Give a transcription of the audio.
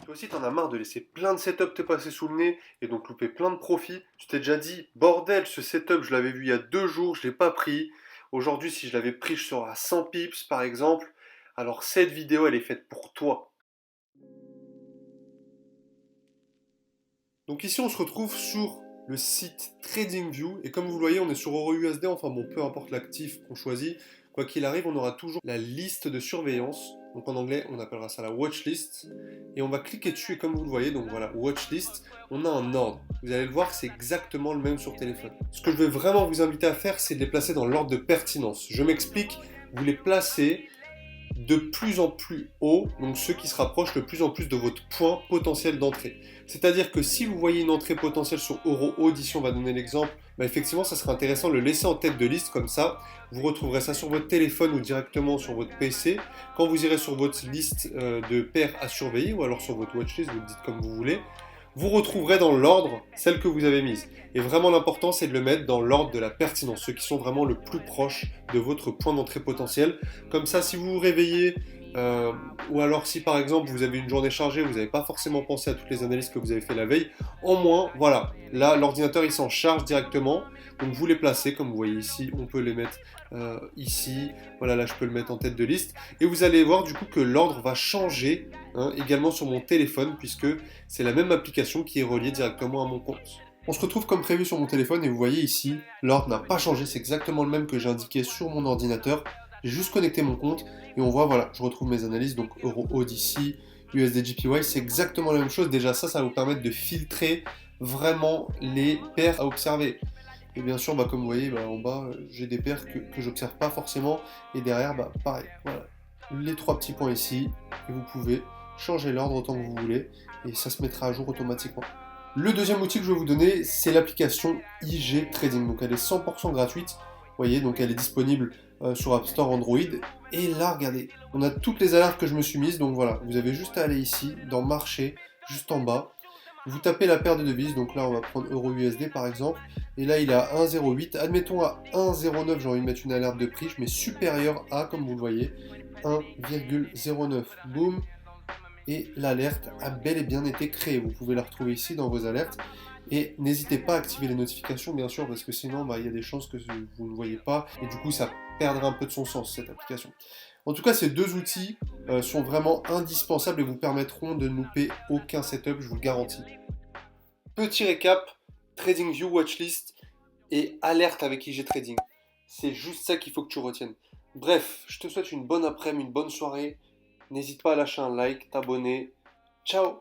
Toi aussi, t'en as marre de laisser plein de setups te passer sous le nez et donc louper plein de profits. Tu t'es déjà dit, bordel, ce setup, je l'avais vu il y a 2 jours, je l'ai pas pris. Aujourd'hui, si je l'avais pris, je serais à 100 pips par exemple. Alors cette vidéo, elle est faite pour toi. Donc ici, on se retrouve sur le site TradingView et comme vous le voyez, on est sur EuroUSD, enfin bon, peu importe l'actif qu'on choisit. Quoi qu'il arrive, on aura toujours la liste de surveillance. Donc en anglais, on appellera ça la watchlist. Et on va cliquer dessus et comme vous le voyez, donc voilà, watchlist, on a un ordre. Vous allez le voir, c'est exactement le même sur téléphone. Ce que je vais vraiment vous inviter à faire, c'est de les placer dans l'ordre de pertinence. Je m'explique, vous les placez de plus en plus haut, donc ceux qui se rapprochent le plus en plus de votre point potentiel d'entrée. C'est-à-dire que si vous voyez une entrée potentielle sur Euro Audition, on va donner l'exemple, bah effectivement ça serait intéressant de le laisser en tête de liste comme ça, vous retrouverez ça sur votre téléphone ou directement sur votre PC. Quand vous irez sur votre liste de paires à surveiller ou alors sur votre watchlist, vous le dites comme vous voulez, vous retrouverez dans l'ordre celle que vous avez mise. Et vraiment l'important c'est de le mettre dans l'ordre de la pertinence, ceux qui sont vraiment le plus proches de votre point d'entrée potentiel. Comme ça, si vous vous réveillez, ou alors si par exemple vous avez une journée chargée, vous n'avez pas forcément pensé à toutes les analyses que vous avez fait la veille, au moins, voilà, là l'ordinateur il s'en charge directement, donc vous les placez, comme vous voyez ici, on peut les mettre ici, voilà là je peux le mettre en tête de liste, et vous allez voir du coup que l'ordre va changer également sur mon téléphone, puisque c'est la même application qui est reliée directement à mon compte. On se retrouve comme prévu sur mon téléphone et vous voyez ici, l'ordre n'a pas changé, c'est exactement le même que j'ai indiqué sur mon ordinateur. J'ai juste connecté mon compte et on voit, voilà, je retrouve mes analyses, donc Euro Odyssey, USDJPY, c'est exactement la même chose. Déjà ça va vous permettre de filtrer vraiment les paires à observer. Et bien sûr, bah, comme vous voyez, bah, en bas, j'ai des paires que j'observe pas forcément. Et derrière, bah, pareil, voilà. Les trois petits points ici, et vous pouvez changer l'ordre autant que vous voulez, et ça se mettra à jour automatiquement. Le deuxième outil que je vais vous donner, c'est l'application IG Trading. Donc elle est 100% gratuite. Vous voyez, donc elle est disponible sur App Store Android. Et là, regardez, on a toutes les alertes que je me suis mises. Donc voilà, vous avez juste à aller ici, dans Marché, juste en bas. Vous tapez la paire de devises. Donc là, on va prendre Euro USD par exemple. Et là, il est à 1,08. Admettons à 1,09, j'ai envie de mettre une alerte de prix. Je mets supérieur à, comme vous le voyez, 1,09. Boum, et l'alerte a bel et bien été créée. Vous pouvez la retrouver ici dans vos alertes. Et n'hésitez pas à activer les notifications, bien sûr, parce que sinon, bah, il y a des chances que vous ne voyez pas. Et du coup, ça perdra un peu de son sens, cette application. En tout cas, ces deux outils sont vraiment indispensables et vous permettront de ne louper aucun setup, je vous le garantis. Petit récap, TradingView, Watchlist et alerte avec IG Trading. C'est juste ça qu'il faut que tu retiennes. Bref, je te souhaite une bonne après-midi, une bonne soirée. N'hésite pas à lâcher un like, t'abonner. Ciao!